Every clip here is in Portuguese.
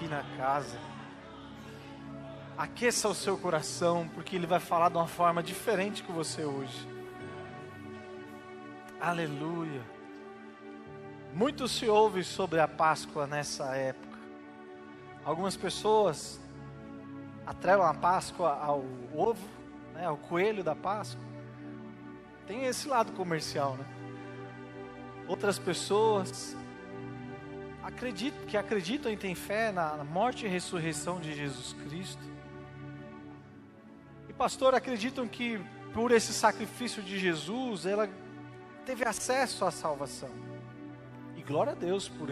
aqui na casa. Aqueça o seu coração, porque Ele vai falar de uma forma diferente com você hoje. Aleluia. Muito se ouve sobre a Páscoa nessa época. Algumas pessoas atrelam a Páscoa ao ovo, né, ao coelho da Páscoa. Tem esse lado comercial, né? Outras pessoas acreditam e têm fé na morte e ressurreição de Jesus Cristo. E pastor, acreditam que por esse sacrifício de Jesus, ela teve acesso à salvação. E glória a Deus por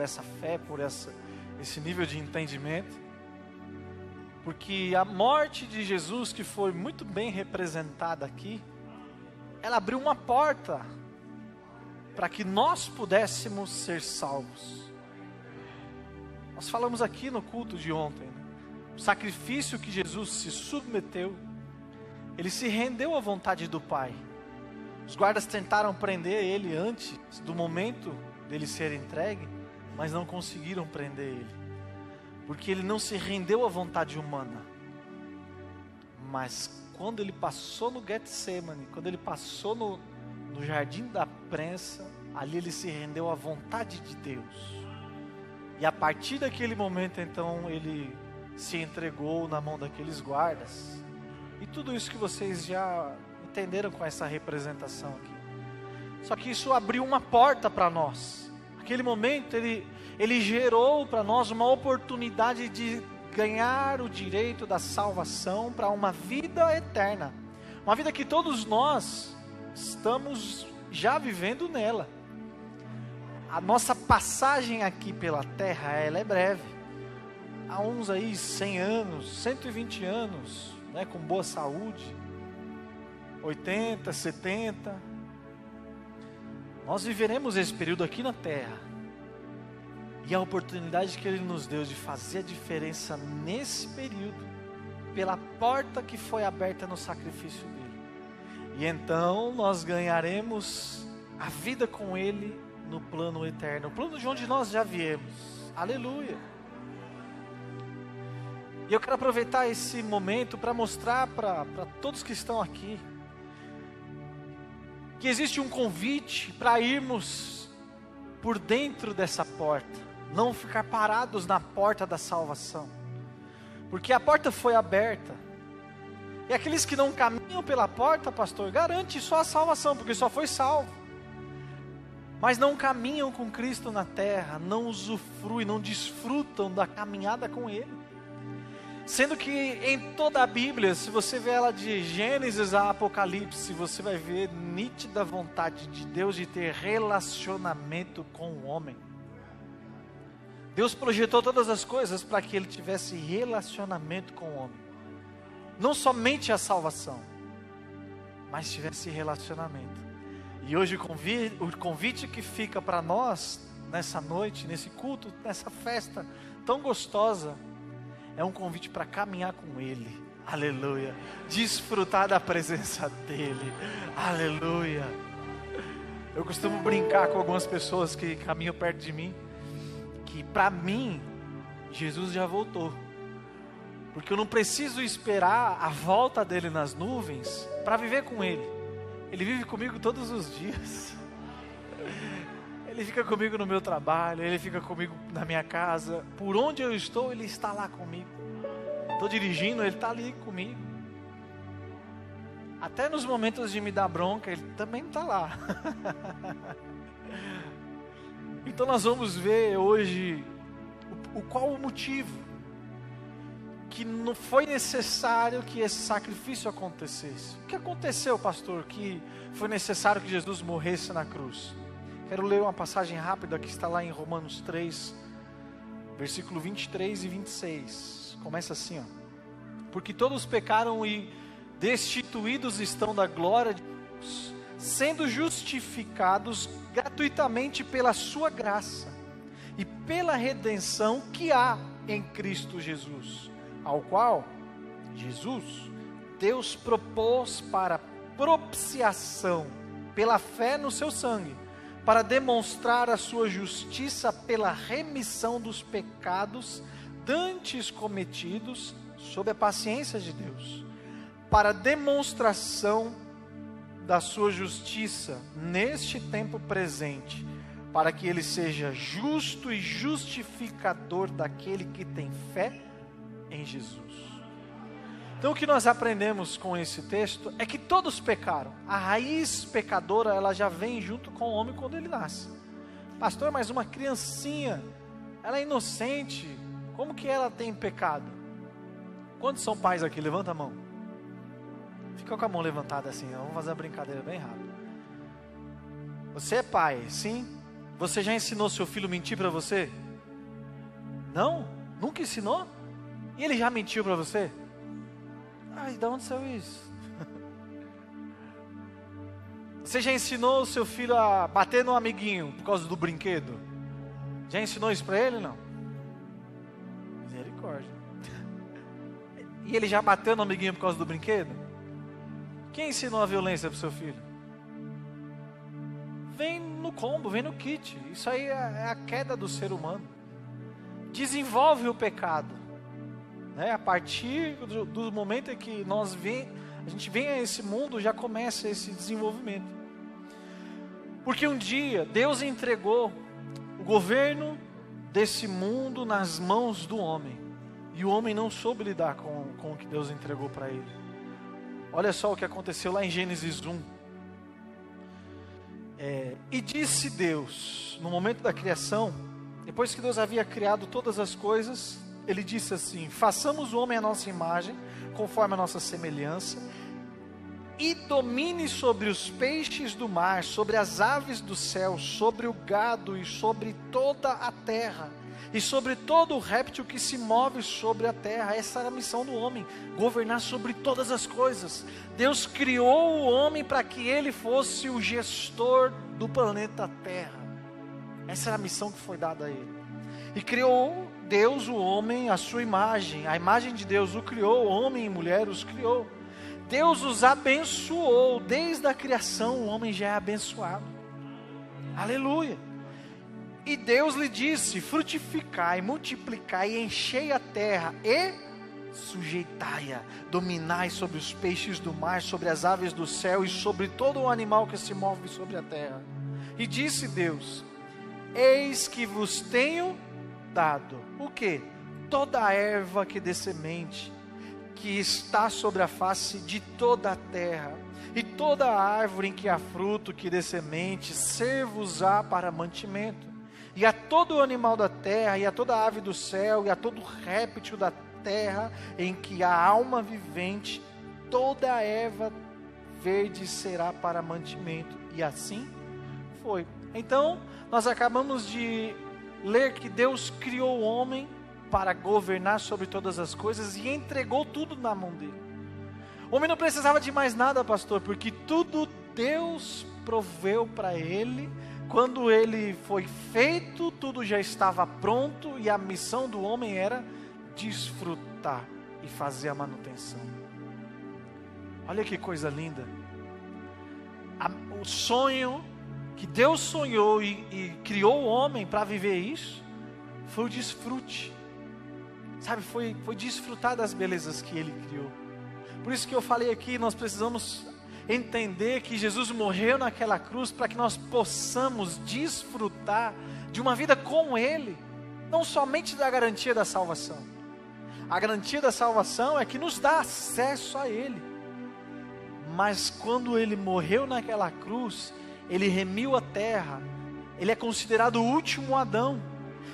essa fé, por esse nível de entendimento. Porque a morte de Jesus, que foi muito bem representada aqui, ela abriu uma porta para que nós pudéssemos ser salvos. Nós falamos aqui no culto de ontem, né? O sacrifício que Jesus se submeteu, Ele se rendeu à vontade do Pai. Os guardas tentaram prender Ele antes do momento dele ser entregue, mas não conseguiram prender Ele, porque Ele não se rendeu à vontade humana. Mas quando Ele passou no Getsemane, quando Ele passou no jardim da prensa, ali Ele se rendeu à vontade de Deus. E a partir daquele momento, então, Ele se entregou na mão daqueles guardas. E tudo isso que vocês já entenderam com essa representação aqui. Só que isso abriu uma porta para nós. Aquele momento, ele gerou para nós uma oportunidade de ganhar o direito da salvação para uma vida eterna. Uma vida que todos nós estamos já vivendo nela. A nossa passagem aqui pela terra, ela é breve. Há uns aí 100 anos, 120 anos, né, com boa saúde, 80, 70. Nós viveremos esse período aqui na terra. E a oportunidade que Ele nos deu de fazer a diferença nesse período, pela porta que foi aberta no sacrifício dele. E então nós ganharemos a vida com Ele no plano eterno, o plano de onde nós já viemos. Aleluia. E eu quero aproveitar esse momento para mostrar para todos que estão aqui que existe um convite para irmos por dentro dessa porta, não ficar parados na porta da salvação, porque a porta foi aberta. E aqueles que não caminham pela porta, pastor, garante só a salvação, porque só foi salvo, mas não caminham com Cristo na terra, não usufruem, não desfrutam da caminhada com Ele. Sendo que em toda a Bíblia, se você vê ela de Gênesis a Apocalipse, você vai ver nítida vontade de Deus de ter relacionamento com o homem. Deus projetou todas as coisas para que Ele tivesse relacionamento com o homem. Não somente a salvação, mas tivesse relacionamento. E hoje o convite que fica para nós, nessa noite, nesse culto, nessa festa tão gostosa, é um convite para caminhar com Ele. Aleluia. Desfrutar da presença dEle. Aleluia. Eu costumo brincar com algumas pessoas que caminham perto de mim, que para mim, Jesus já voltou. Porque eu não preciso esperar a volta dEle nas nuvens para viver com Ele. Ele vive comigo todos os dias. Ele fica comigo no meu trabalho, Ele fica comigo na minha casa. Por onde eu estou, Ele está lá comigo. Estou dirigindo, Ele está ali comigo. Até nos momentos de me dar bronca, Ele também está lá. Então nós vamos ver hoje qual o motivo que não foi necessário que esse sacrifício acontecesse. O que aconteceu, pastor, que foi necessário que Jesus morresse na cruz? Quero ler uma passagem rápida que está lá em Romanos 3, versículo 23 e 26. Começa assim, ó. Porque todos pecaram e destituídos estão da glória de Deus, sendo justificados gratuitamente pela sua graça e pela redenção que há em Cristo Jesus, ao qual Jesus, Deus propôs para propiciação pela fé no seu sangue, para demonstrar a sua justiça pela remissão dos pecados dantes cometidos sob a paciência de Deus, para demonstração da sua justiça neste tempo presente, para que ele seja justo e justificador daquele que tem fé em Jesus. Então o que nós aprendemos com esse texto é que todos pecaram. A raiz pecadora, ela já vem junto com o homem quando ele nasce. Pastor, mas uma criancinha, ela é inocente, como que ela tem pecado? Quantos são pais aqui? Levanta a mão. Fica com a mão levantada assim, vamos fazer uma brincadeira bem rápida. Você é pai, sim? Você já ensinou seu filho a mentir para você? Não? Nunca ensinou? E ele já mentiu para você? Ai, de onde saiu isso? Você já ensinou o seu filho a bater no amiguinho por causa do brinquedo? Já ensinou isso para ele, não? Misericórdia. E ele já bateu no amiguinho por causa do brinquedo? Quem ensinou a violência para o seu filho? Vem no combo, vem no kit. Isso aí é a queda do ser humano. Desenvolve o pecado, né? A partir do momento em que a gente vem a esse mundo, já começa esse desenvolvimento. Porque um dia Deus entregou o governo desse mundo nas mãos do homem, e o homem não soube lidar com o que Deus entregou para ele. Olha só o que aconteceu lá em Gênesis 1. E disse Deus, no momento da criação, depois que Deus havia criado todas as coisas, Ele disse assim: façamos o homem à nossa imagem, conforme a nossa semelhança, e domine sobre os peixes do mar, sobre as aves do céu, sobre o gado e sobre toda a terra, e sobre todo o réptil que se move sobre a terra. Essa era a missão do homem, governar sobre todas as coisas. Deus criou o homem para que ele fosse o gestor do planeta Terra. Essa era a missão que foi dada a ele. E criou Deus o homem à sua imagem, a imagem de Deus o criou, homem e mulher os criou. Deus os abençoou, desde a criação o homem já é abençoado. Aleluia. E Deus lhe disse: frutificai, multiplicai, enchei a terra e sujeitai-a, dominai sobre os peixes do mar, sobre as aves do céu e sobre todo o animal que se move sobre a terra. E disse Deus: eis que vos tenho dado o quê? Toda a erva que dê semente, que está sobre a face de toda a terra, e toda a árvore em que há fruto que dê semente, ser-vos-á para mantimento. E a todo animal da terra, e a toda ave do céu, e a todo réptil da terra, em que há alma vivente, toda a erva verde será para mantimento. E assim foi. Então, nós acabamos de ler que Deus criou o homem para governar sobre todas as coisas e entregou tudo na mão dele. O homem não precisava de mais nada, pastor, porque tudo Deus proveu para ele. Quando ele foi feito, tudo já estava pronto, e a missão do homem era desfrutar e fazer a manutenção. Olha que coisa linda. O sonho que Deus sonhou e criou o homem para viver isso, foi o desfrute. Sabe, foi desfrutar das belezas que Ele criou. Por isso que eu falei aqui, nós precisamos entender que Jesus morreu naquela cruz para que nós possamos desfrutar de uma vida com Ele, não somente da garantia da salvação. A garantia da salvação é que nos dá acesso a Ele. Mas quando Ele morreu naquela cruz, Ele remiu a terra. Ele é considerado o último Adão,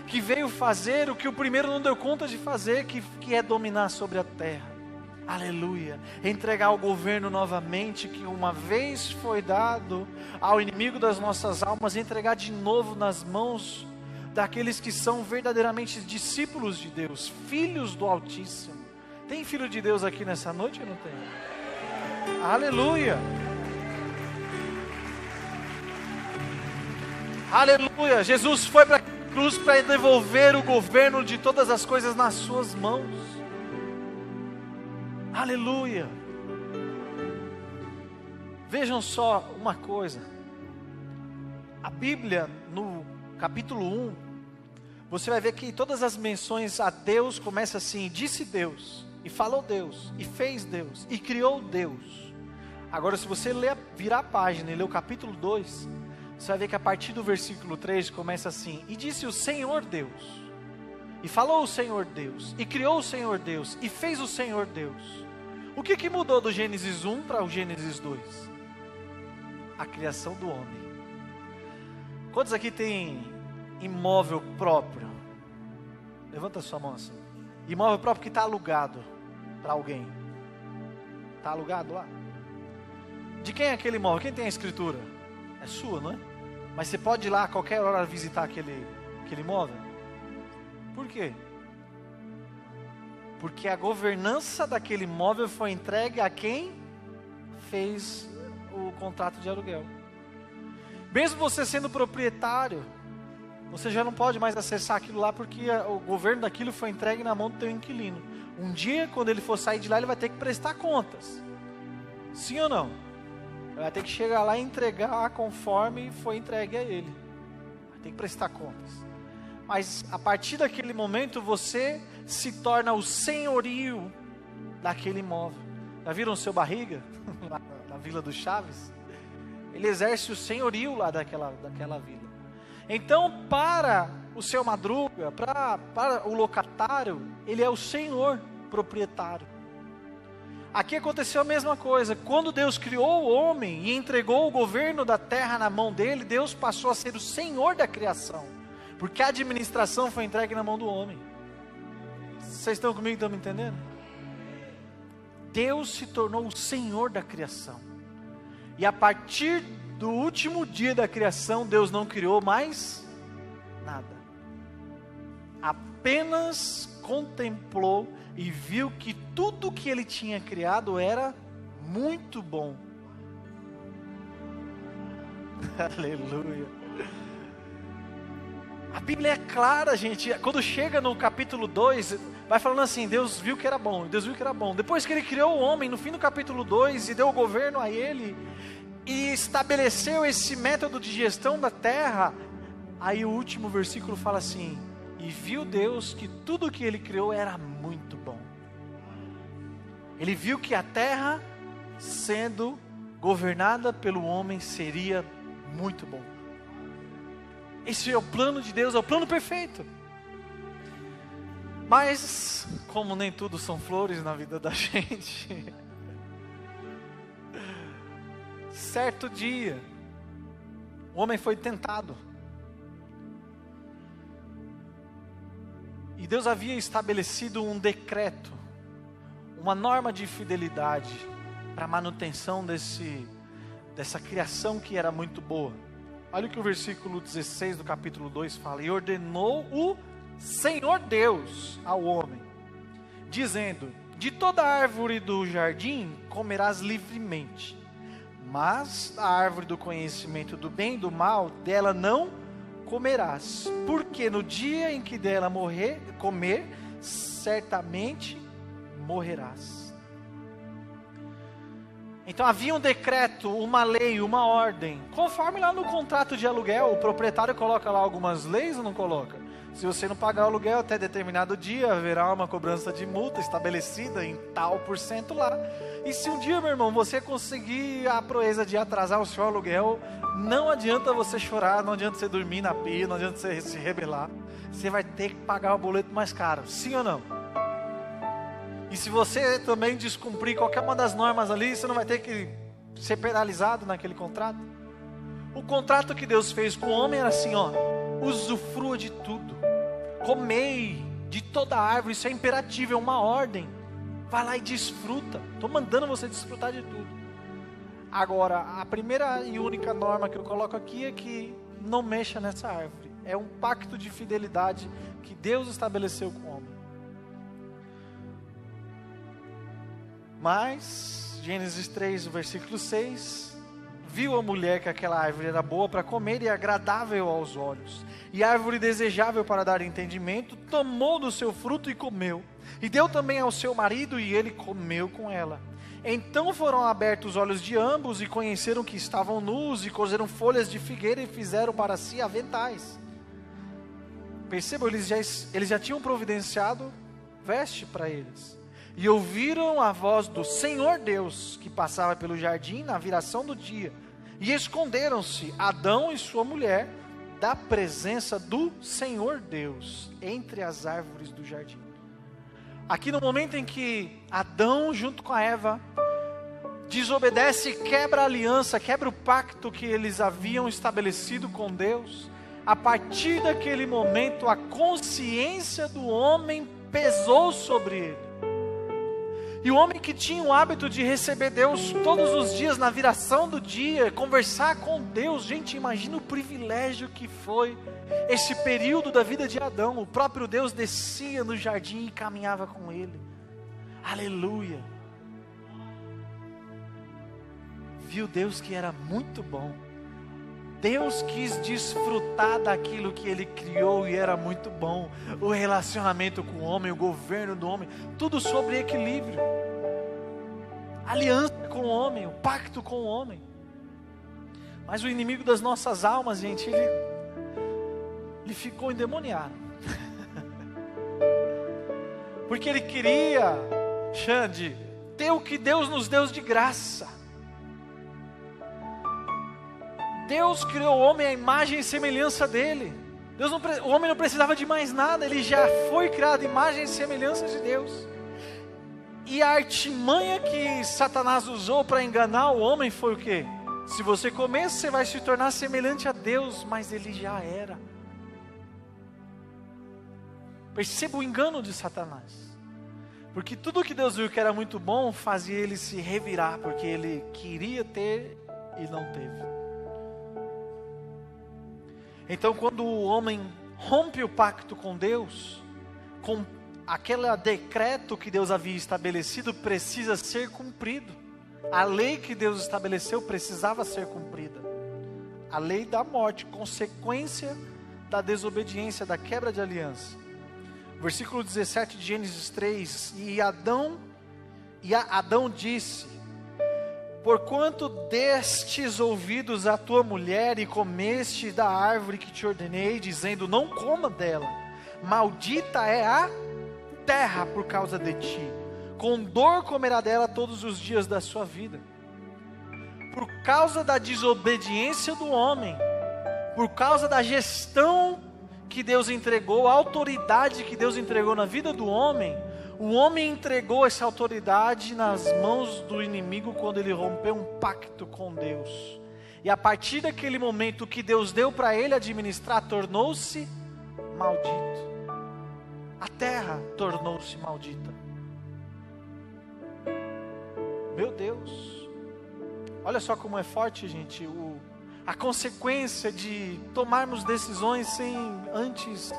que veio fazer o que o primeiro não deu conta de fazer, que é dominar sobre a terra. Aleluia. Entregar o governo novamente, que uma vez foi dado ao inimigo das nossas almas, entregar de novo nas mãos daqueles que são verdadeiramente discípulos de Deus, filhos do Altíssimo. Tem filho de Deus aqui nessa noite ou não tem? Aleluia. Aleluia. Jesus foi para a cruz para devolver o governo de todas as coisas nas suas mãos. Aleluia. Vejam só uma coisa. A Bíblia, no capítulo 1, você vai ver que todas as menções a Deus começam assim: disse Deus, e falou Deus, e fez Deus, e criou Deus. Agora, se você virar a página e ler o capítulo 2, você vai ver que a partir do versículo 3 começa assim: e disse o Senhor Deus, e falou o Senhor Deus, e criou o Senhor Deus, e fez o Senhor Deus. O que mudou do Gênesis 1 para o Gênesis 2? A criação do homem. Quantos aqui tem imóvel próprio? Levanta a sua mão assim. Imóvel próprio que está alugado para alguém. Está alugado lá? De quem é aquele imóvel? Quem tem a escritura? É sua, não é? Mas você pode ir lá a qualquer hora visitar aquele imóvel? Por quê? Porque a governança daquele imóvel foi entregue a quem fez o contrato de aluguel. Mesmo você sendo proprietário, você já não pode mais acessar aquilo lá, porque o governo daquilo foi entregue na mão do teu inquilino. Um dia, quando ele for sair de lá, ele vai ter que prestar contas. Sim ou não? Ele vai ter que chegar lá e entregar conforme foi entregue a ele. Vai ter que prestar contas. Mas a partir daquele momento você se torna o senhorio daquele imóvel. Já viram o seu Barriga? Lá na Vila do Chaves? Ele exerce o senhorio lá daquela vila. Então, para o seu Madruga, para o locatário, ele é o senhor proprietário. Aqui aconteceu a mesma coisa. Quando Deus criou o homem e entregou o governo da terra na mão dele, Deus passou a ser o senhor da criação. Porque a administração foi entregue na mão do homem. Vocês estão comigo, estão me entendendo? Deus se tornou o Senhor da criação. E a partir do último dia da criação, Deus não criou mais nada. Apenas contemplou e viu que tudo que ele tinha criado era muito bom. Aleluia. A Bíblia é clara, gente. Quando chega no capítulo 2, vai falando assim: Deus viu que era bom, Deus viu que era bom. Depois que ele criou o homem, no fim do capítulo 2, e deu o governo a ele, e estabeleceu esse método de gestão da terra, aí o último versículo fala assim: e viu Deus que tudo que ele criou era muito bom. Ele viu que a terra, sendo governada pelo homem, seria muito bom. Esse é o plano de Deus, é o plano perfeito. Mas, como nem tudo são flores na vida da gente, certo dia, o homem foi tentado. E Deus havia estabelecido um decreto, uma norma de fidelidade para a manutenção dessa criação que era muito boa. Olha o que o versículo 16 do capítulo 2 fala: e ordenou o Senhor Deus ao homem, dizendo: de toda árvore do jardim comerás livremente, mas a árvore do conhecimento do bem e do mal, dela não comerás, porque no dia em que dela comer, certamente morrerás. Então havia um decreto, uma lei, uma ordem. Conforme lá no contrato de aluguel, o proprietário coloca lá algumas leis ou não coloca? Se você não pagar o aluguel até determinado dia, haverá uma cobrança de multa estabelecida em tal % lá. E se um dia, meu irmão, você conseguir a proeza de atrasar o seu aluguel, não adianta você chorar, não adianta você dormir na pia, não adianta você se rebelar. Você vai ter que pagar o boleto mais caro, sim ou não? E se você também descumprir qualquer uma das normas ali, você não vai ter que ser penalizado naquele contrato. O contrato que Deus fez com o homem era assim, ó: usufrua de tudo, comei de toda a árvore. Isso é imperativo, é uma ordem. Vai lá e desfruta. Estou mandando você desfrutar de tudo. Agora, a primeira e única norma que eu coloco aqui é que não mexa nessa árvore. É um pacto de fidelidade que Deus estabeleceu com o homem. Mas, Gênesis 3, versículo 6, viu a mulher que aquela árvore era boa para comer e agradável aos olhos, e árvore desejável para dar entendimento, tomou do seu fruto e comeu, e deu também ao seu marido, e ele comeu com ela. Então foram abertos os olhos de ambos, e conheceram que estavam nus, e cozeram folhas de figueira, e fizeram para si aventais. Percebam, eles já tinham providenciado veste para eles. E ouviram a voz do Senhor Deus, que passava pelo jardim na viração do dia. E esconderam-se, Adão e sua mulher, da presença do Senhor Deus, entre as árvores do jardim. Aqui no momento em que Adão, junto com a Eva, desobedece e quebra a aliança, quebra o pacto que eles haviam estabelecido com Deus, a partir daquele momento a consciência do homem pesou sobre ele. E o homem que tinha o hábito de receber Deus todos os dias na viração do dia, conversar com Deus, gente, imagina o privilégio que foi esse período da vida de Adão. O próprio Deus descia no jardim e caminhava com ele. Aleluia. Viu Deus que era muito bom. Deus quis desfrutar daquilo que Ele criou e era muito bom. O relacionamento com o homem, o governo do homem, tudo sobre equilíbrio. Aliança com o homem, o pacto com o homem. Mas o inimigo das nossas almas, gente, ele ficou endemoniado. Porque ele queria, Xande, ter o que Deus nos deu de graça. Deus criou o homem à imagem e semelhança dele. O homem não precisava de mais nada, ele já foi criado à imagem e semelhança de Deus. E a artimanha que Satanás usou para enganar o homem foi o quê? Se você comer, você vai se tornar semelhante a Deus, mas ele já era. Perceba o engano de Satanás. Porque tudo que Deus viu que era muito bom, fazia ele se revirar, porque ele queria ter e não teve. Então, quando o homem rompe o pacto com Deus, com aquele decreto que Deus havia estabelecido, precisa ser cumprido. A lei que Deus estabeleceu precisava ser cumprida. A lei da morte, consequência da desobediência, da quebra de aliança. Versículo 17 de Gênesis 3, Adão disse: porquanto destes ouvidos à tua mulher e comeste da árvore que te ordenei, dizendo, não coma dela, maldita é a terra por causa de ti, com dor comerá dela todos os dias da sua vida. Por causa da desobediência do homem, por causa da gestão que Deus entregou, a autoridade que Deus entregou na vida do homem, o homem entregou essa autoridade nas mãos do inimigo quando ele rompeu um pacto com Deus. E a partir daquele momento que Deus deu para ele administrar, tornou-se maldito. A terra tornou-se maldita. Meu Deus. Olha só como é forte, gente, a consequência de tomarmos decisões sem antes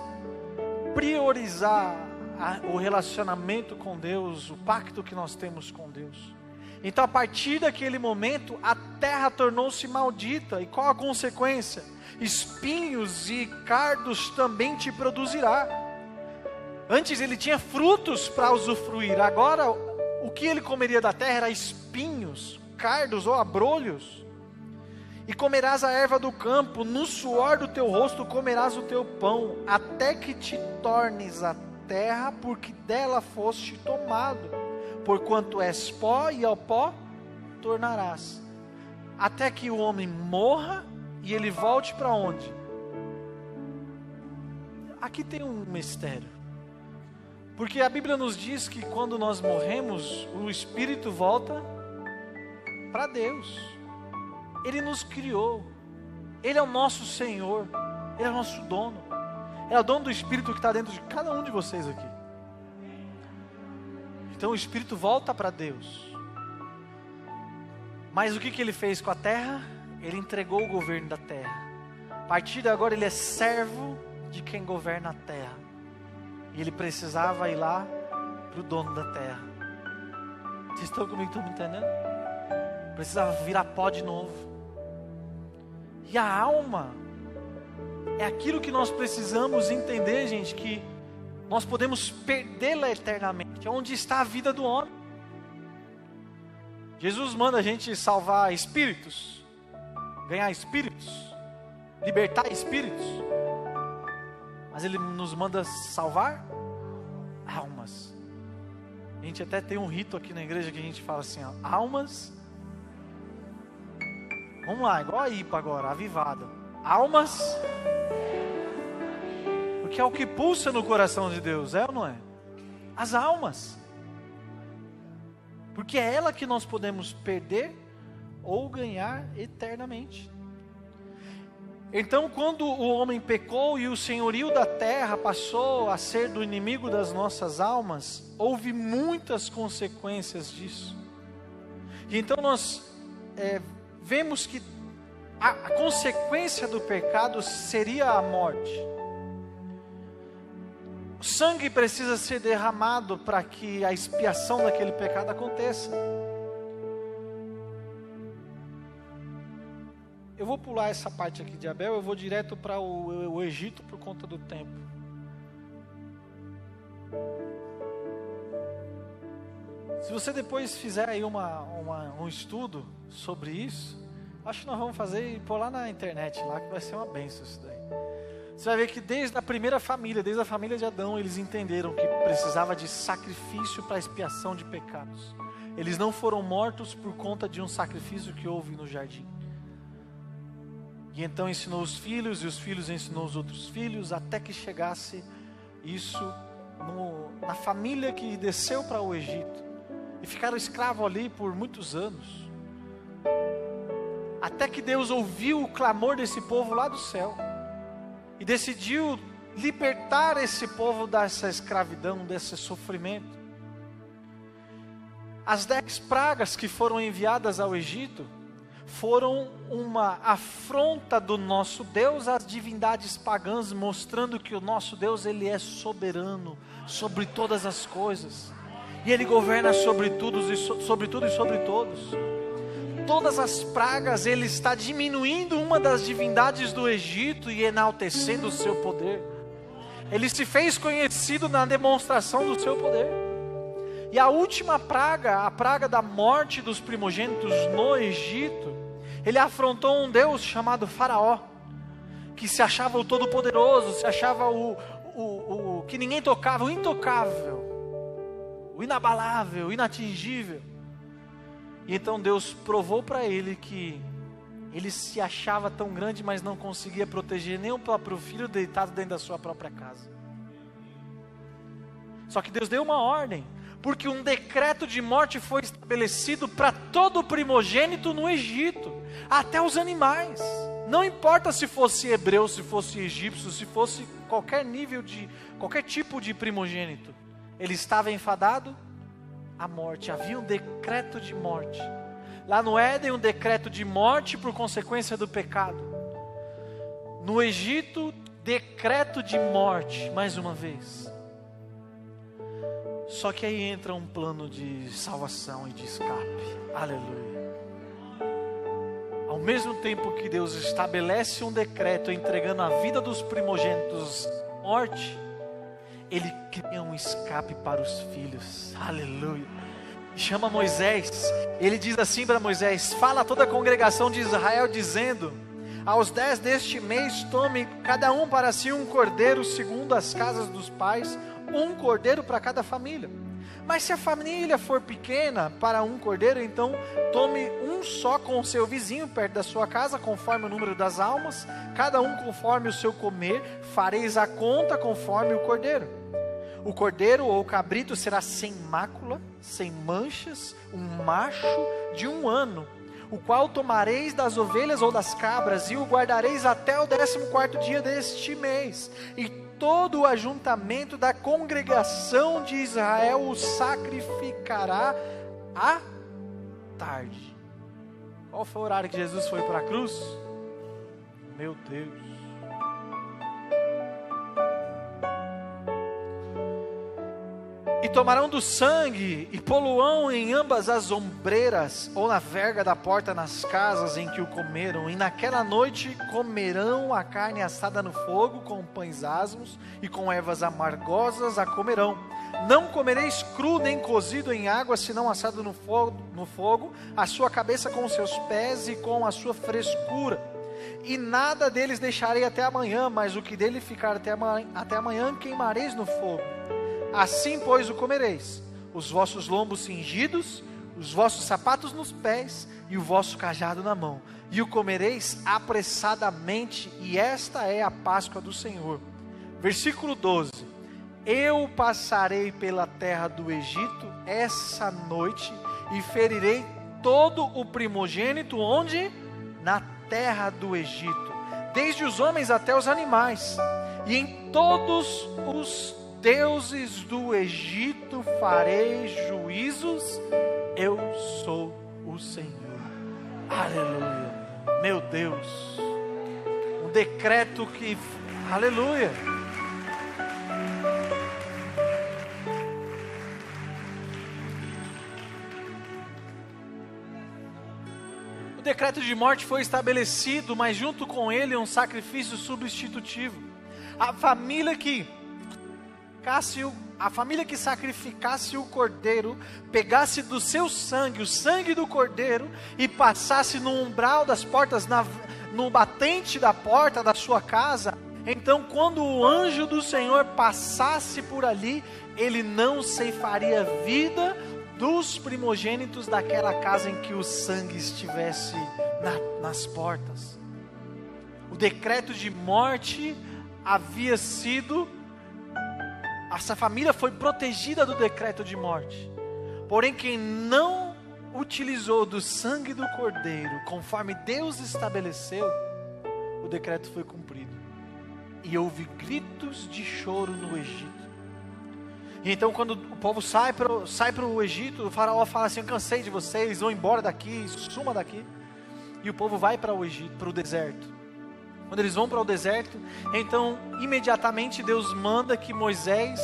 priorizar o relacionamento com Deus, o pacto que nós temos com Deus. Então, a partir daquele momento, a terra tornou-se maldita. E qual a consequência? Espinhos e cardos também te produzirá. Antes ele tinha frutos para usufruir, agora o que ele comeria da terra era espinhos, cardos ou abrolhos. E comerás a erva do campo, no suor do teu rosto comerás o teu pão, até que te tornes a terra, porque dela foste tomado, porquanto és pó e ao pó tornarás, até que o homem morra e ele volte para onde? Aqui tem um mistério, porque a Bíblia nos diz que quando nós morremos, o espírito volta para Deus. Ele nos criou, Ele é o nosso Senhor, Ele é o nosso dono. É o dono do Espírito que está dentro de cada um de vocês aqui. Então o Espírito volta para Deus. Mas o que ele fez com a terra? Ele entregou o governo da terra. A partir de agora ele é servo de quem governa a terra. E ele precisava ir lá para o dono da terra. Vocês estão comigo, estão me entendendo? Precisava virar pó de novo. E a alma é aquilo que nós precisamos entender, gente, que nós podemos perdê-la eternamente. Onde está a vida do homem? Jesus manda a gente salvar espíritos, ganhar espíritos, libertar espíritos. Mas Ele nos manda salvar almas. A gente até tem um rito aqui na igreja que a gente fala assim, ó, almas. Vamos lá, igual a IPA agora, avivada. Almas. Porque é o que pulsa no coração de Deus, é ou não é? As almas. Porque é ela que nós podemos perder ou ganhar eternamente. Então, quando o homem pecou e o senhorio da terra passou a ser do inimigo das nossas almas, houve muitas consequências disso. E então nós vemos que a consequência do pecado seria a morte. O sangue precisa ser derramado para que a expiação daquele pecado aconteça. Eu vou pular essa parte aqui de Abel, eu vou direto para o Egito por conta do tempo. Se você depois fizer aí um estudo sobre isso, acho que nós vamos fazer e pôr lá na internet, lá que vai ser uma bênção isso daí. Você vai ver que desde a primeira família, desde a família de Adão, eles entenderam que precisava de sacrifício para expiação de pecados. Eles não foram mortos por conta de um sacrifício que houve no jardim. E então ensinou os filhos, e os filhos ensinou os outros filhos, até que chegasse isso na família que desceu para o Egito. E ficaram escravos ali por muitos anos. Até que Deus ouviu o clamor desse povo lá do céu. E decidiu libertar esse povo dessa escravidão, desse sofrimento. As 10 pragas que foram enviadas ao Egito foram uma afronta do nosso Deus às divindades pagãs, mostrando que o nosso Deus, Ele é soberano sobre todas as coisas, e Ele governa sobre tudo e sobre todos. Todas as pragas, Ele está diminuindo uma das divindades do Egito e enaltecendo o seu poder. Ele se fez conhecido na demonstração do seu poder. E a última praga, a praga da morte dos primogênitos no Egito, ele afrontou um Deus chamado Faraó, que se achava o todo-poderoso, se achava o que ninguém tocava, o intocável, o inabalável, o inatingível. E então Deus provou para ele que ele se achava tão grande, mas não conseguia proteger nem o próprio filho deitado dentro da sua própria casa. Só que Deus deu uma ordem, porque um decreto de morte foi estabelecido para todo primogênito no Egito, até os animais. Não importa se fosse hebreu, se fosse egípcio, se fosse qualquer tipo de primogênito, ele estava enfadado à morte. Havia um decreto de morte. Lá no Éden, um decreto de morte por consequência do pecado. No Egito, decreto de morte, mais uma vez. Só que aí entra um plano de salvação e de escape. Aleluia. Ao mesmo tempo que Deus estabelece um decreto entregando a vida dos primogênitos à morte, Ele cria um escape para os filhos. Aleluia. Chama Moisés. Ele diz assim para Moisés: fala a toda a congregação de Israel, dizendo: aos 10 deste mês, tome cada um para si um cordeiro segundo as casas dos pais, um cordeiro para cada família. Mas se a família for pequena para um cordeiro, então tome um só com o seu vizinho perto da sua casa, conforme o número das almas, cada um conforme o seu comer, fareis a conta conforme o cordeiro. O cordeiro ou o cabrito será sem mácula, sem manchas, um macho de 1 ano, o qual tomareis das ovelhas ou das cabras, e o guardareis até o 14º dia deste mês, e todo o ajuntamento da congregação de Israel o sacrificará à tarde. Qual foi o horário que Jesus foi para a cruz? Meu Deus. E tomarão do sangue e poluão em ambas as ombreiras, ou na verga da porta nas casas em que o comeram, e naquela noite comerão a carne assada no fogo, com pães asmos e com ervas amargosas a comerão. Não comereis cru nem cozido em água, senão assado no fogo, a sua cabeça com os seus pés e com a sua frescura. e nada deles deixarei até amanhã, mas o que dele ficar até amanhã queimareis no fogo. Assim, pois, o comereis, os vossos lombos cingidos, os vossos sapatos nos pés e o vosso cajado na mão, e o comereis apressadamente, e esta é a Páscoa do Senhor. Versículo 12: eu passarei pela terra do Egito essa noite, e ferirei todo o primogênito, onde? Na terra do Egito, desde os homens até os animais, e em todos os deuses do Egito farei juízos, eu sou o Senhor. Aleluia, meu Deus, um decreto que, aleluia. O decreto de morte foi estabelecido, mas junto com ele um sacrifício substitutivo. A família que sacrificasse o cordeiro, pegasse do seu sangue, o sangue do cordeiro, e passasse no umbral das portas, no batente da porta da sua casa, então quando o anjo do Senhor passasse por ali, ele não ceifaria vida dos primogênitos daquela casa em que o sangue estivesse nas portas. O decreto de morte havia sido, essa família foi protegida do decreto de morte. Porém, quem não utilizou do sangue do cordeiro, conforme Deus estabeleceu, o decreto foi cumprido. E houve gritos de choro no Egito. E então quando o povo sai para o Egito, o faraó fala assim: eu cansei de vocês, vão embora daqui, suma daqui. E o povo vai para o Egito, para o deserto. Quando eles vão para o deserto, então imediatamente Deus manda que Moisés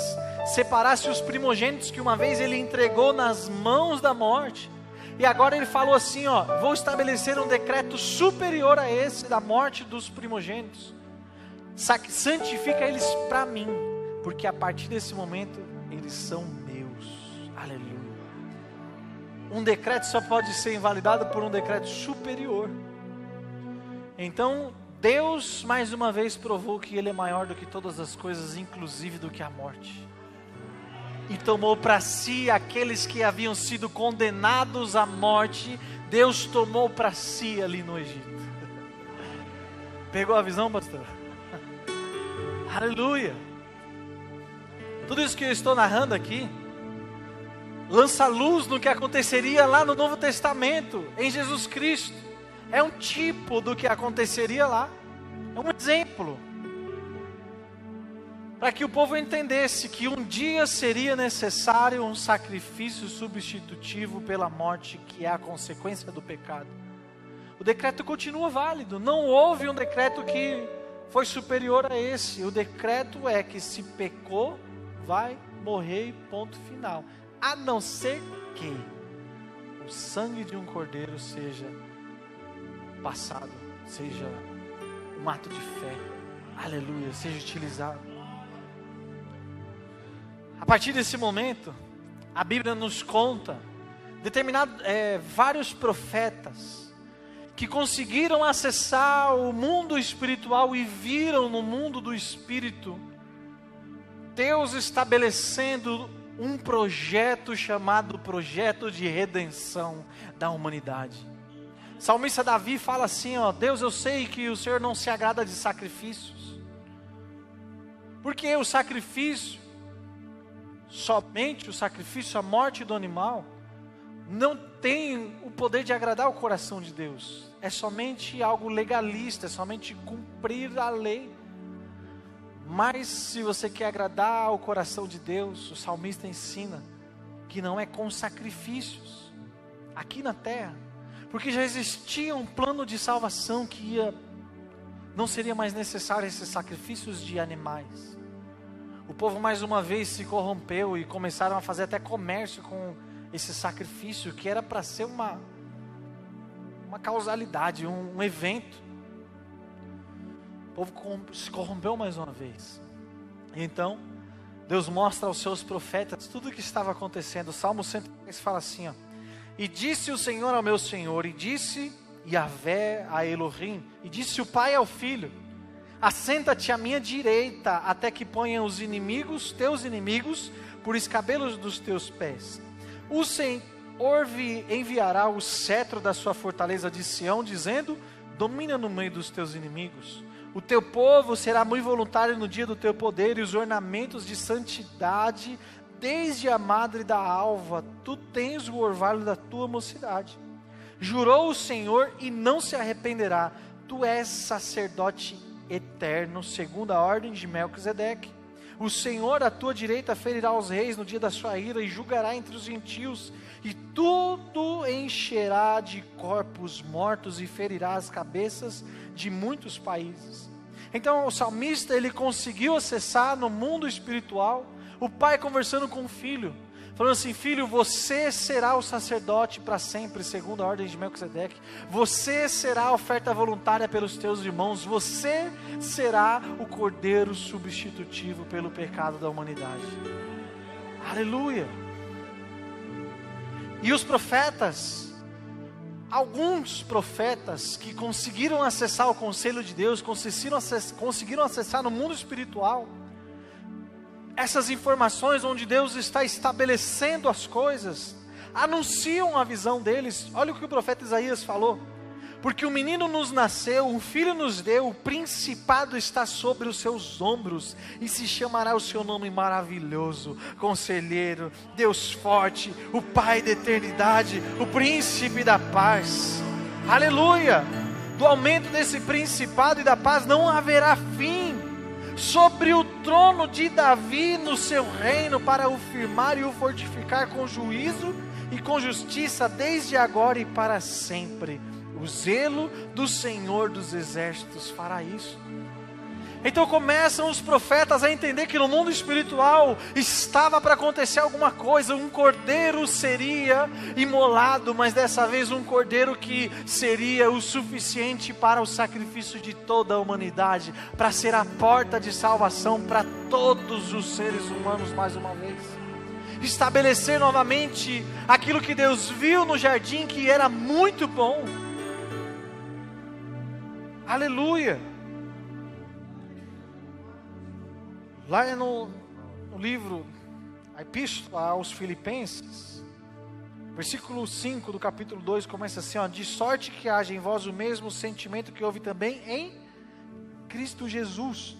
separasse os primogênitos que uma vez ele entregou nas mãos da morte. E agora ele falou assim, vou estabelecer um decreto superior a esse da morte dos primogênitos. Santifica eles para mim, porque a partir desse momento eles são meus. Aleluia. Um decreto só pode ser invalidado por um decreto superior. Então Deus mais uma vez provou que Ele é maior do que todas as coisas, inclusive do que a morte. E tomou para si aqueles que haviam sido condenados à morte. Deus tomou para si ali no Egito. Pegou a visão, pastor? Aleluia. Tudo isso que eu estou narrando aqui lança luz no que aconteceria lá no Novo Testamento, em Jesus Cristo. É um tipo do que aconteceria lá. É um exemplo. Para que o povo entendesse que um dia seria necessário um sacrifício substitutivo pela morte, que é a consequência do pecado. O decreto continua válido. Não houve um decreto que foi superior a esse. O decreto é que se pecou, vai morrer e ponto final. A não ser que o sangue de um cordeiro seja passado, seja um ato de fé, aleluia, seja utilizado. A partir desse momento, a Bíblia nos conta vários profetas que conseguiram acessar o mundo espiritual e viram no mundo do espírito Deus estabelecendo um projeto chamado projeto de redenção da humanidade. O salmista Davi fala assim, Deus, eu sei que o Senhor não se agrada de sacrifícios, porque o sacrifício, somente o sacrifício, a morte do animal, não tem o poder de agradar o coração de Deus. É somente algo legalista, é somente cumprir a lei. Mas se você quer agradar o coração de Deus, o salmista ensina que não é com sacrifícios aqui na terra, porque já existia um plano de salvação que não seria mais necessário esses sacrifícios de animais. O povo mais uma vez se corrompeu e começaram a fazer até comércio com esse sacrifício, que era para ser uma causalidade, um evento. O povo se corrompeu mais uma vez. Então, Deus mostra aos seus profetas tudo o que estava acontecendo. O Salmo 110 fala assim, e disse o Senhor ao meu Senhor, e disse Yahvé a Elohim, e disse o pai ao filho: assenta-te à minha direita, até que ponha os inimigos, teus inimigos, por escabelos dos teus pés. O Senhor enviará o cetro da sua fortaleza de Sião, dizendo: domina no meio dos teus inimigos. O teu povo será muito voluntário no dia do teu poder, e os ornamentos de santidade, desde a madre da alva, tu tens o orvalho da tua mocidade. Jurou o Senhor e não se arrependerá: tu és sacerdote eterno, segundo a ordem de Melquisedeque. O Senhor à tua direita ferirá os reis no dia da sua ira, e julgará entre os gentios, e tudo encherá de corpos mortos, e ferirá as cabeças de muitos países. Então o salmista, ele conseguiu acessar no mundo espiritual, o pai conversando com o filho, falando assim: filho, você será o sacerdote para sempre, segundo a ordem de Melquisedeque. Você será a oferta voluntária pelos teus irmãos. Você será o cordeiro substitutivo pelo pecado da humanidade. Aleluia! E os profetas, alguns profetas que conseguiram acessar o conselho de Deus, conseguiram acessar no mundo espiritual essas informações onde Deus está estabelecendo as coisas, anunciam a visão deles. Olha o que o profeta Isaías falou: porque um menino nos nasceu, um filho nos deu, o principado está sobre os seus ombros, e se chamará o seu nome maravilhoso, Conselheiro, Deus forte, o Pai da eternidade, o Príncipe da paz. Aleluia! Do aumento desse principado e da paz não haverá fim, sobre o trono de Davi no seu reino, para o firmar e o fortificar com juízo e com justiça, desde agora e para sempre. O zelo do Senhor dos exércitos fará isso. Então começam os profetas a entender que no mundo espiritual estava para acontecer alguma coisa. Um cordeiro seria imolado, mas dessa vez um cordeiro que seria o suficiente para o sacrifício de toda a humanidade, para ser a porta de salvação para todos os seres humanos mais uma vez. Estabelecer novamente aquilo que Deus viu no jardim, que era muito bom. Aleluia! Lá no livro, a Epístola aos Filipenses, versículo 5 do capítulo 2, começa assim: ó, de sorte que haja em vós o mesmo sentimento que houve também em Cristo Jesus,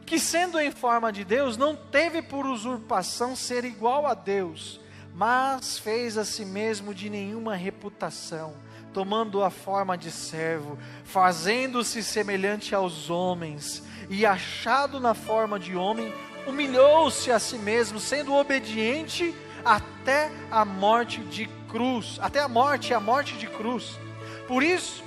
que sendo em forma de Deus, não teve por usurpação ser igual a Deus, mas fez a si mesmo de nenhuma reputação, tomando a forma de servo, fazendo-se semelhante aos homens, e achado na forma de homem, humilhou-se a si mesmo, sendo obediente até a morte de cruz, até a morte de cruz. Por isso,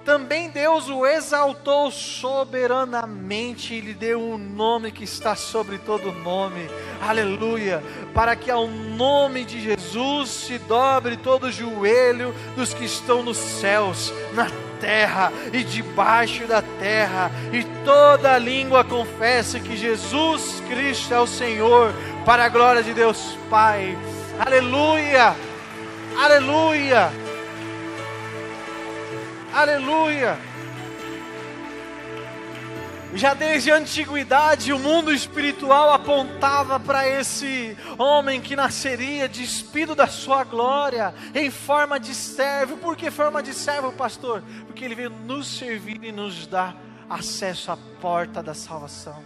também Deus o exaltou soberanamente e lhe deu um nome que está sobre todo nome. Aleluia! Para que ao nome de Jesus se dobre todo o joelho dos que estão nos céus, na terra e debaixo da terra, e toda língua confesse que Jesus Cristo é o Senhor, para a glória de Deus Pai. Aleluia! Aleluia! Aleluia! Já desde a antiguidade, o mundo espiritual apontava para esse homem que nasceria despido da sua glória, em forma de servo. Por que forma de servo, pastor? Porque ele veio nos servir e nos dar acesso à porta da salvação.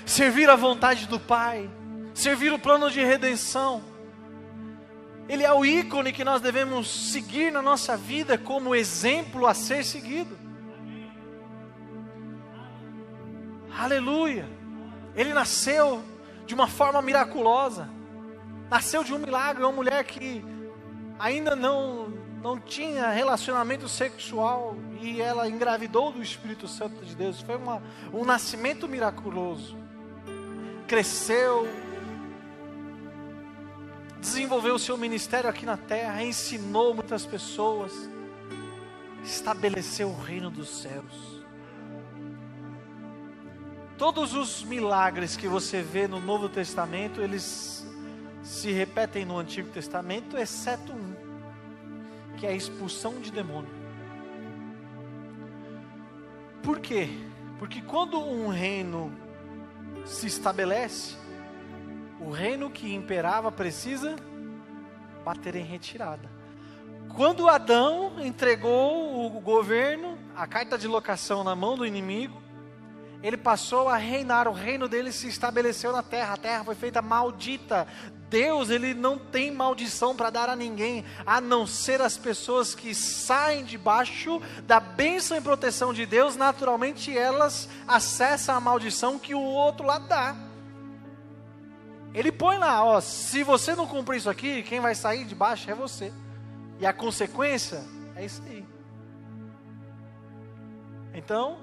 Servir a vontade do Pai, servir o plano de redenção. Ele é o ícone que nós devemos seguir na nossa vida como exemplo a ser seguido. Aleluia! Ele nasceu de uma forma miraculosa. Nasceu de um milagre, uma mulher que ainda não tinha relacionamento sexual, e ela engravidou do Espírito Santo de Deus. Foi um nascimento miraculoso. Cresceu, desenvolveu o seu ministério aqui na terra, ensinou muitas pessoas, estabeleceu o reino dos céus. Todos os milagres que você vê no Novo Testamento, eles se repetem no Antigo Testamento, exceto um, que é a expulsão de demônio. Por quê? Porque quando um reino se estabelece, o reino que imperava precisa bater em retirada. Quando Adão entregou o governo, a carta de locação na mão do inimigo, ele passou a reinar, o reino dele se estabeleceu na terra, a terra foi feita maldita. Deus, ele não tem maldição para dar a ninguém, a não ser as pessoas que saem debaixo da bênção e proteção de Deus, naturalmente elas acessam a maldição que o outro lá dá. Ele põe lá, ó, se você não cumprir isso aqui, quem vai sair de baixo é você. E a consequência é isso aí. Então,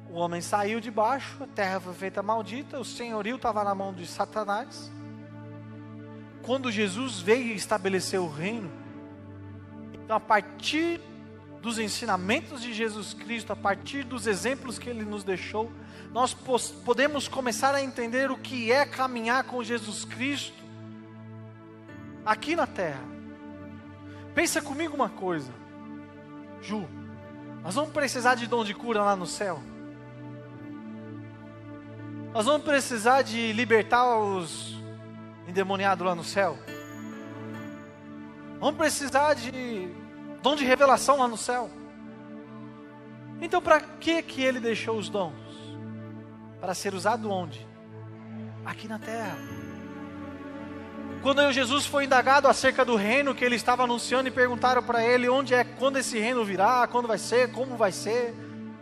o homem saiu de baixo, a terra foi feita maldita, o senhorio estava na mão de Satanás. Quando Jesus veio estabelecer o reino, então a partir dos ensinamentos de Jesus Cristo, a partir dos exemplos que Ele nos deixou, nós podemos começar a entender o que é caminhar com Jesus Cristo aqui na terra. Pensa comigo uma coisa, Ju, nós vamos precisar de dom de cura lá no céu? Nós vamos precisar de libertar os endemoniados lá no céu? Vamos precisar de dom de revelação lá no céu? Então para que Ele deixou os dons? Para ser usado onde? Aqui na terra. Quando Jesus foi indagado acerca do reino que Ele estava anunciando e perguntaram para Ele quando esse reino virá, quando vai ser, como vai ser.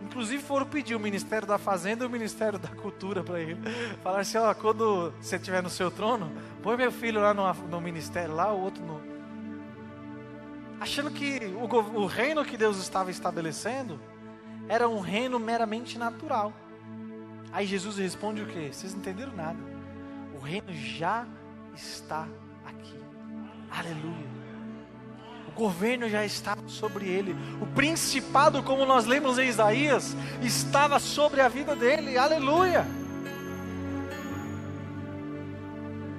Inclusive foram pedir o Ministério da Fazenda e o Ministério da Cultura para Ele. Falaram assim, ó, quando você estiver no seu trono, põe meu filho lá no ministério, lá o outro no... Achando que o reino que Deus estava estabelecendo era um reino meramente natural. Aí Jesus responde o quê? Vocês não entenderam nada. O reino já está aqui. Aleluia. O governo já estava sobre ele. O principado, como nós lemos em Isaías, estava sobre a vida dele. Aleluia.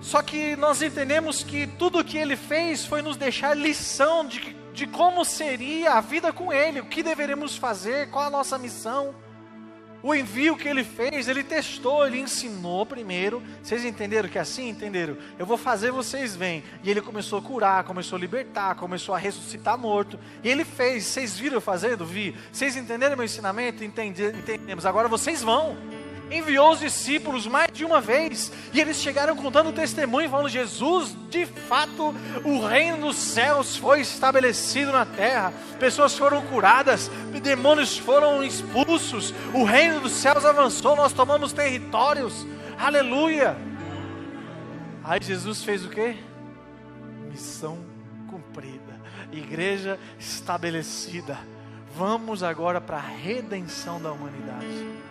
Só que nós entendemos que tudo o que ele fez foi nos deixar lição de como seria a vida com ele, o que deveremos fazer, qual a nossa missão. O envio que ele fez, ele testou, ele ensinou primeiro. Vocês entenderam que é assim? Entenderam? Eu vou fazer, vocês vêm. E ele começou a curar, começou a libertar, começou a ressuscitar morto. E ele fez. Vocês viram eu fazendo? Vi. Vocês entenderam meu ensinamento? Entendemos. Agora vocês vão. Enviou os discípulos mais de uma vez. E eles chegaram contando o testemunho, falando: Jesus, de fato, o reino dos céus foi estabelecido na terra. Pessoas foram curadas, demônios foram expulsos, o reino dos céus avançou, nós tomamos territórios. Aleluia. Aí Jesus fez o quê? Missão cumprida, igreja estabelecida. Vamos agora para a redenção da humanidade.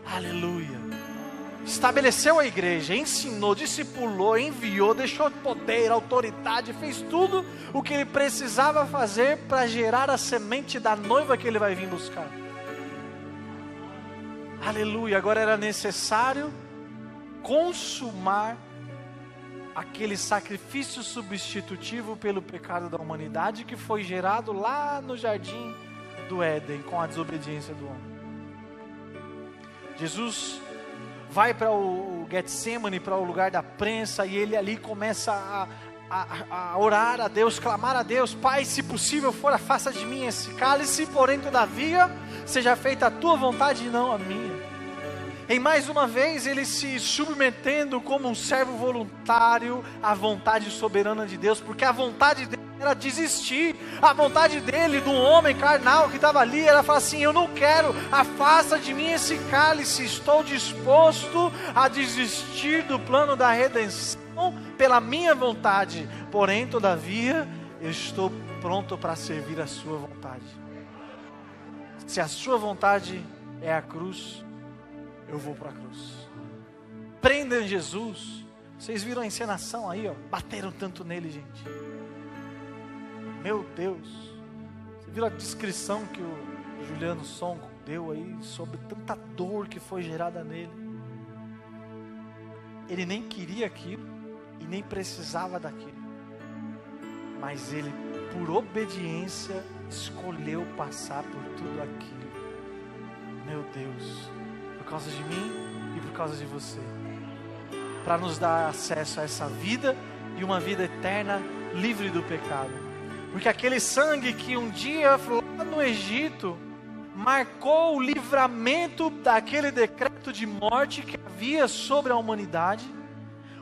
Aleluia. Estabeleceu a igreja, ensinou, discipulou, enviou, deixou poder, autoridade, fez tudo o que ele precisava fazer para gerar a semente da noiva que ele vai vir buscar. Aleluia. Agora era necessário consumar aquele sacrifício substitutivo pelo pecado da humanidade que foi gerado lá no jardim do Éden com a desobediência do homem. Jesus vai para o Getsemane, para o lugar da prensa, e ele ali começa a orar a Deus, clamar a Deus: Pai, se possível for, afasta de mim esse cálice, porém todavia seja feita a tua vontade e não a minha. Em mais uma vez ele se submetendo como um servo voluntário à vontade soberana de Deus, porque a vontade dele era desistir. A vontade dele, do homem carnal que estava ali, era falar assim: eu não quero, afasta de mim esse cálice, estou disposto a desistir do plano da redenção pela minha vontade, porém todavia eu estou pronto para servir a sua vontade. Se a sua vontade é a cruz, eu vou para a cruz. Prendam Jesus. Vocês viram a encenação aí, ó? Bateram tanto nele, gente. Meu Deus. Você viu a descrição que o Juliano Sonco deu aí sobre tanta dor que foi gerada nele? Ele nem queria aquilo e nem precisava daquilo, mas ele, por obediência, escolheu passar por tudo aquilo. meu Deus, por causa de mim e por causa de você, para nos dar acesso a essa vida e uma vida eterna livre do pecado. Porque aquele sangue que um dia lá no Egito marcou o livramento daquele decreto de morte que havia sobre a humanidade,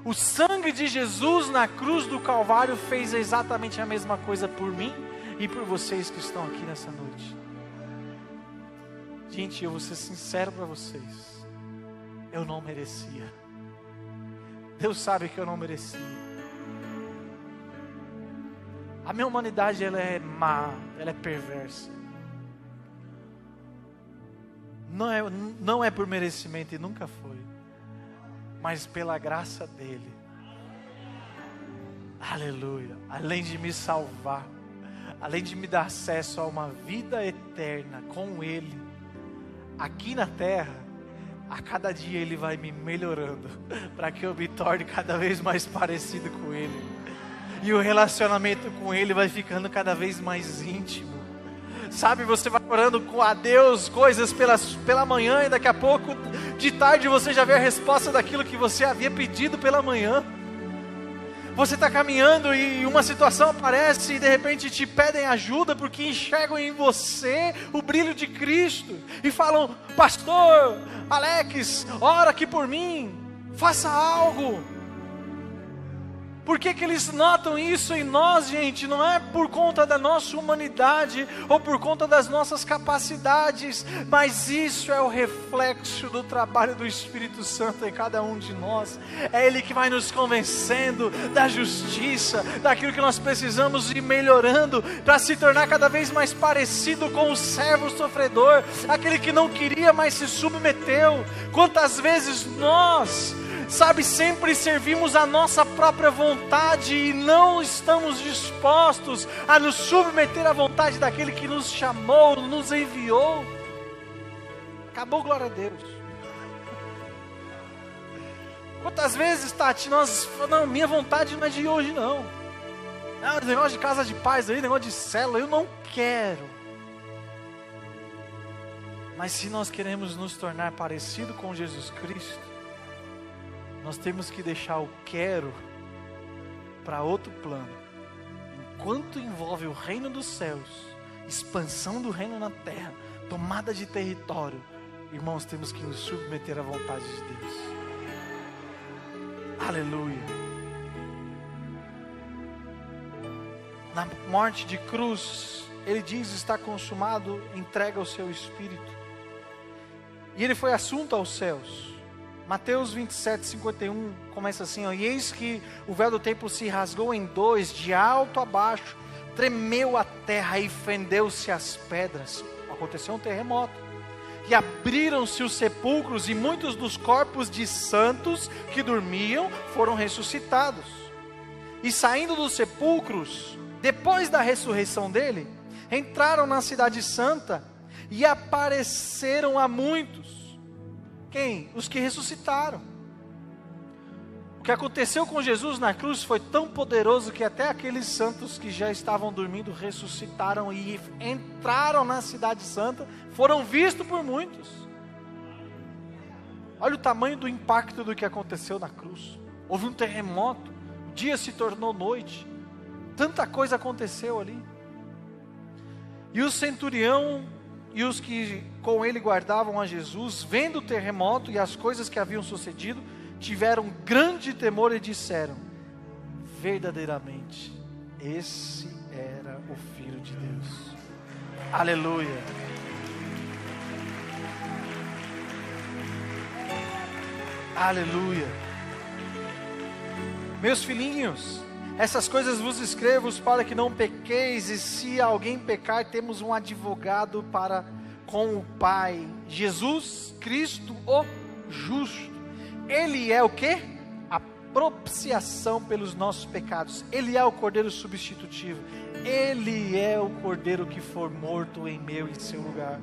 o sangue de Jesus na cruz do Calvário fez exatamente a mesma coisa por mim e por vocês que estão aqui nessa noite. Gente, eu vou ser sincero para vocês, eu não merecia. Deus sabe que eu não merecia. A minha humanidade, ela é má, ela é perversa. Não é por merecimento e nunca foi, mas pela graça dele. Aleluia. Além de me salvar, além de me dar acesso a uma vida eterna com ele, aqui na terra, a cada dia ele vai me melhorando, para que eu me torne cada vez mais parecido com ele, e o relacionamento com ele vai ficando cada vez mais íntimo. Sabe, você vai orando a Deus coisas pela manhã, e daqui a pouco, de tarde, você já vê a resposta daquilo que você havia pedido pela manhã. Você está caminhando e uma situação aparece e de repente te pedem ajuda, porque enxergam em você o brilho de Cristo e falam: pastor Alex, ora aqui por mim, faça algo. Por que eles notam isso em nós, gente? Não é por conta da nossa humanidade ou por conta das nossas capacidades, mas isso é o reflexo do trabalho do Espírito Santo em cada um de nós. É Ele que vai nos convencendo da justiça, daquilo que nós precisamos ir melhorando para se tornar cada vez mais parecido com o servo sofredor, aquele que não queria, mas se submeteu. Quantas vezes nós, sempre servimos a nossa própria vontade e não estamos dispostos a nos submeter à vontade daquele que nos chamou, nos enviou. Acabou, glória a Deus. Quantas vezes, Tati, nós falamos: não, minha vontade não é de hoje não. Esse negócio de casa de paz aí, negócio de célula, eu não quero. Mas se nós queremos nos tornar parecido com Jesus Cristo, nós temos que deixar o quero para outro plano. Enquanto envolve o reino dos céus, expansão do reino na terra, tomada de território, irmãos, temos que nos submeter à vontade de Deus. Aleluia. Na morte de cruz, ele diz: está consumado, entrega o seu espírito. E ele foi assunto aos céus. Mateus 27, 51 começa assim: e eis que o véu do templo se rasgou em dois, de alto a baixo, tremeu a terra e fendeu-se as pedras. Aconteceu um terremoto. E abriram-se os sepulcros, e muitos dos corpos de santos que dormiam foram ressuscitados. E saindo dos sepulcros, depois da ressurreição dele, entraram na cidade santa e apareceram a muitos. Quem? Os que ressuscitaram. O que aconteceu com Jesus na cruz foi tão poderoso que até aqueles santos que já estavam dormindo ressuscitaram e entraram na cidade santa, foram vistos por muitos. Olha o tamanho do impacto do que aconteceu na cruz. Houve um terremoto, o dia se tornou noite, tanta coisa aconteceu ali. E o centurião e os que com ele guardavam a Jesus, vendo o terremoto e as coisas que haviam sucedido, tiveram grande temor e disseram: verdadeiramente, esse era o Filho de Deus. Aleluia. Aleluia. Meus filhinhos, essas coisas vos escrevo para que não pequeis, e se alguém pecar, temos um advogado para com o Pai, Jesus Cristo o justo. Ele é o quê? A propiciação pelos nossos pecados. Ele é o Cordeiro substitutivo. Ele é o Cordeiro que foi morto em meu e seu lugar.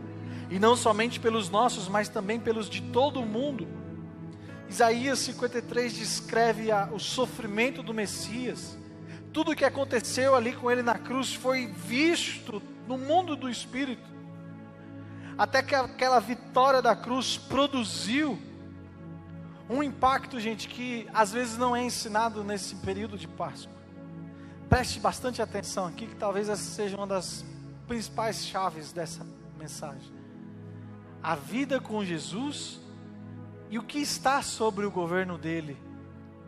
E não somente pelos nossos, mas também pelos de todo o mundo. Isaías 53 descreve o sofrimento do Messias. Tudo o que aconteceu ali com ele na cruz foi visto no mundo do Espírito. até que aquela vitória da cruz produziu um impacto, gente, que às vezes não é ensinado nesse período de Páscoa. Preste bastante atenção aqui, que talvez essa seja uma das principais chaves dessa mensagem. A vida com Jesus e o que está sobre o governo dele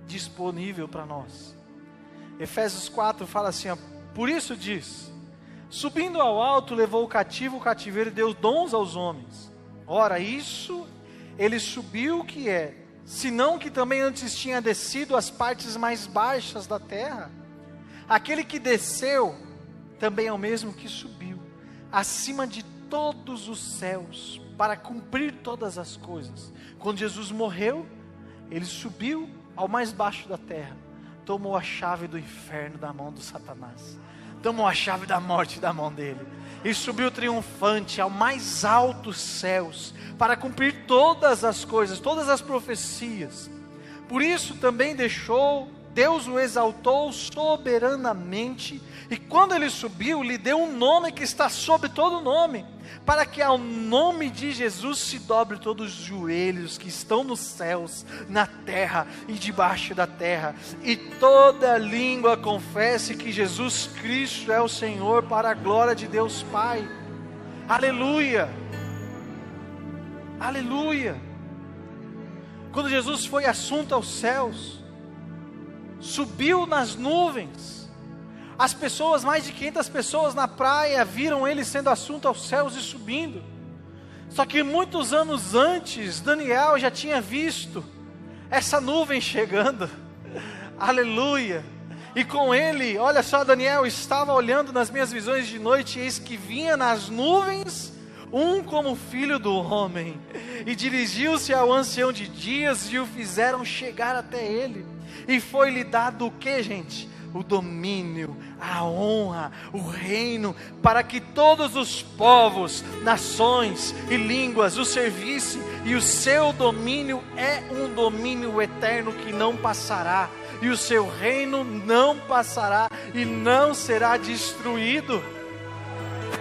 disponível para nós. Efésios 4 fala assim, ó, por isso diz, subindo ao alto levou o cativeiro e deu dons aos homens. Ora, isso ele subiu que é, senão que também antes tinha descido às partes mais baixas da terra. Aquele que desceu também é o mesmo que subiu acima de todos os céus para cumprir todas as coisas. Quando Jesus morreu, ele subiu ao mais baixo da terra, tomou a chave do inferno da mão do Satanás, tomou a chave da morte da mão dele, e subiu triunfante ao mais altos céus, para cumprir todas as coisas, todas as profecias. Por isso também Deus o exaltou soberanamente, e quando ele subiu, lhe deu um nome que está sobre todo nome, para que ao nome de Jesus se dobre todos os joelhos que estão nos céus, na terra e debaixo da terra, e toda língua confesse que Jesus Cristo é o Senhor, para a glória de Deus Pai. Aleluia, aleluia. Quando Jesus foi assunto aos céus, subiu nas nuvens, as pessoas, mais de 500 pessoas na praia, viram ele sendo assunto aos céus e subindo. Só que muitos anos antes, Daniel já tinha visto essa nuvem chegando, aleluia, e com ele, olha só, Daniel estava olhando nas minhas visões de noite, e eis que vinha nas nuvens, um como filho do homem, e dirigiu-se ao ancião de dias, e o fizeram chegar até ele, e foi-lhe dado o que, gente? O domínio, a honra, o reino, para que todos os povos, nações e línguas o servissem, e o seu domínio é um domínio eterno que não passará, e o seu reino não passará e não será destruído.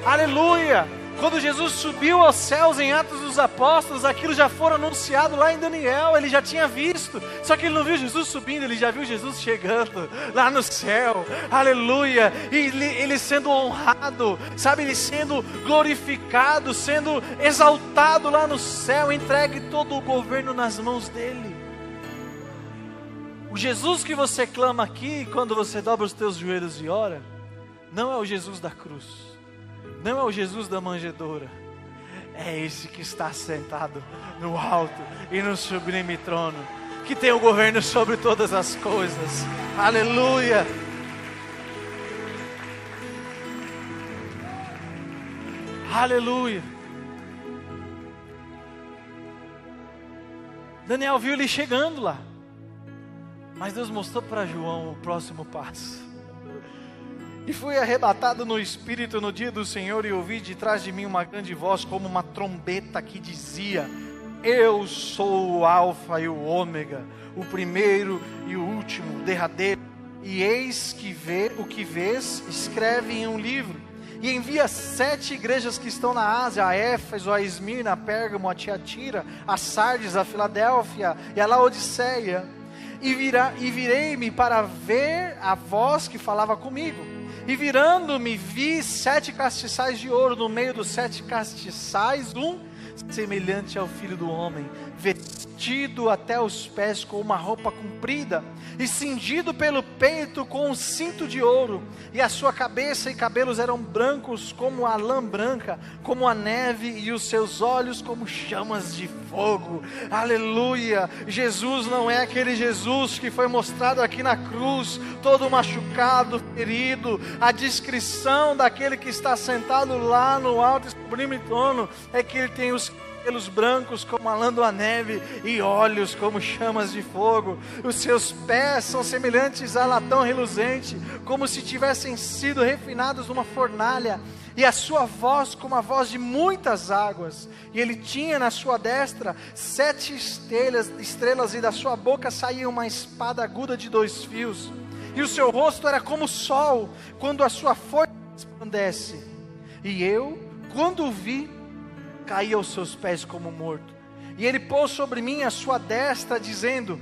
Aleluia! Quando Jesus subiu aos céus em Atos dos Apóstolos, aquilo já foi anunciado lá em Daniel, ele já tinha visto, só que ele não viu Jesus subindo, ele já viu Jesus chegando lá no céu, aleluia, e ele sendo honrado, sabe, ele sendo glorificado, sendo exaltado lá no céu, entregue todo o governo nas mãos dele. O Jesus que você clama aqui, quando você dobra os teus joelhos e ora, não é o Jesus da cruz, não é o Jesus da manjedoura, é esse que está sentado no alto e no sublime trono, que tem o governo sobre todas as coisas, aleluia. Aleluia. Daniel viu ele chegando lá, mas Deus mostrou para João o próximo passo. E fui arrebatado no Espírito no dia do Senhor, e ouvi de trás de mim uma grande voz, como uma trombeta, que dizia: eu sou o Alfa e o Ômega, o primeiro e o último, o derradeiro. E eis que o que vês, escreve em um livro, e envia 7 igrejas que estão na Ásia, a Éfeso, a Esmirna, a Pérgamo, a Tiatira, a Sardes, a Filadélfia e a Laodiceia. E virei-me para ver a voz que falava comigo. E virando-me, vi 7 castiçais de ouro, no meio dos 7 castiçais, um semelhante ao Filho do Homem, vestido até os pés com uma roupa comprida, e cingido pelo peito com um cinto de ouro, e a sua cabeça e cabelos eram brancos como a lã branca, como a neve, e os seus olhos como chamas de fogo. Aleluia! Jesus não é aquele Jesus que foi mostrado aqui na cruz, todo machucado, ferido. A descrição daquele que está sentado lá no alto e sublime trono é que ele tem os cabelos brancos como a lã da neve e olhos como chamas de fogo. Os seus pés são semelhantes a latão reluzente, como se tivessem sido refinados numa fornalha, e a sua voz como a voz de muitas águas. E ele tinha na sua destra 7 estrelas, e da sua boca saía uma espada aguda de 2 fios. E o seu rosto era como o sol, quando a sua força resplandece. E eu, quando o vi, caí aos seus pés como morto. E ele pôs sobre mim a sua destra, dizendo: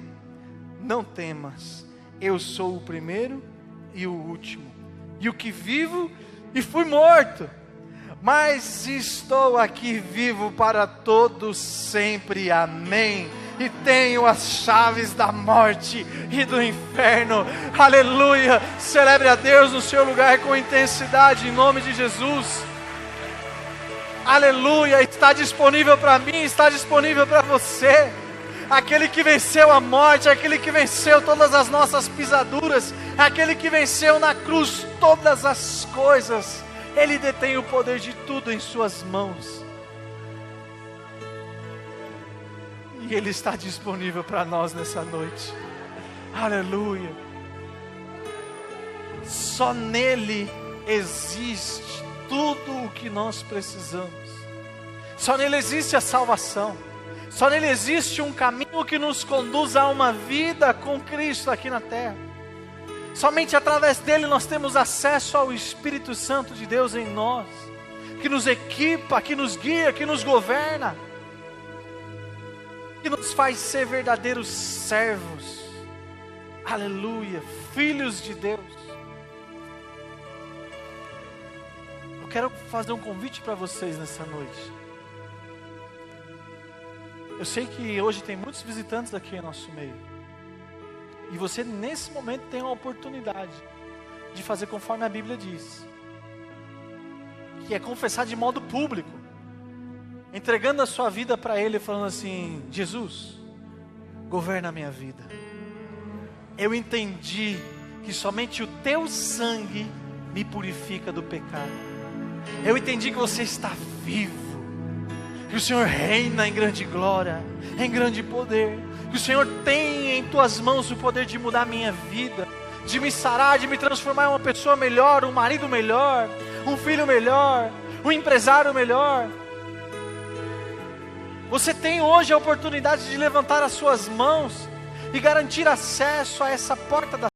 não temas, eu sou o primeiro e o último, e o que vivo e fui morto, mas estou aqui vivo para todos sempre, amém, e tenho as chaves da morte e do inferno, aleluia. Celebre a Deus no seu lugar com intensidade, em nome de Jesus, aleluia. Está disponível para mim, está disponível para você, aquele que venceu a morte, aquele que venceu todas as nossas pisaduras, aquele que venceu na cruz todas as coisas. Ele detém o poder de tudo em suas mãos, e Ele está disponível para nós nessa noite, aleluia. Só nele existe tudo o que nós precisamos, só nele existe a salvação, só nele existe um caminho que nos conduz a uma vida com Cristo aqui na terra. Somente através dele nós temos acesso ao Espírito Santo de Deus em nós, que nos equipa, que nos guia, que nos governa, que nos faz ser verdadeiros servos, aleluia, filhos de Deus. Eu quero fazer um convite para vocês nessa noite. Eu sei que hoje tem muitos visitantes aqui em nosso meio, e você nesse momento tem a oportunidade de fazer conforme a Bíblia diz, que é confessar de modo público, entregando a sua vida para Ele, falando assim: Jesus, governa a minha vida. Eu entendi que somente o Teu sangue me purifica do pecado. Eu entendi que você está vivo, que o Senhor reina em grande glória, em grande poder, que o Senhor tem em Tuas mãos o poder de mudar a minha vida, de me sarar, de me transformar em uma pessoa melhor, um marido melhor, um filho melhor, um empresário melhor. Você tem hoje a oportunidade de levantar as suas mãos e garantir acesso a essa porta da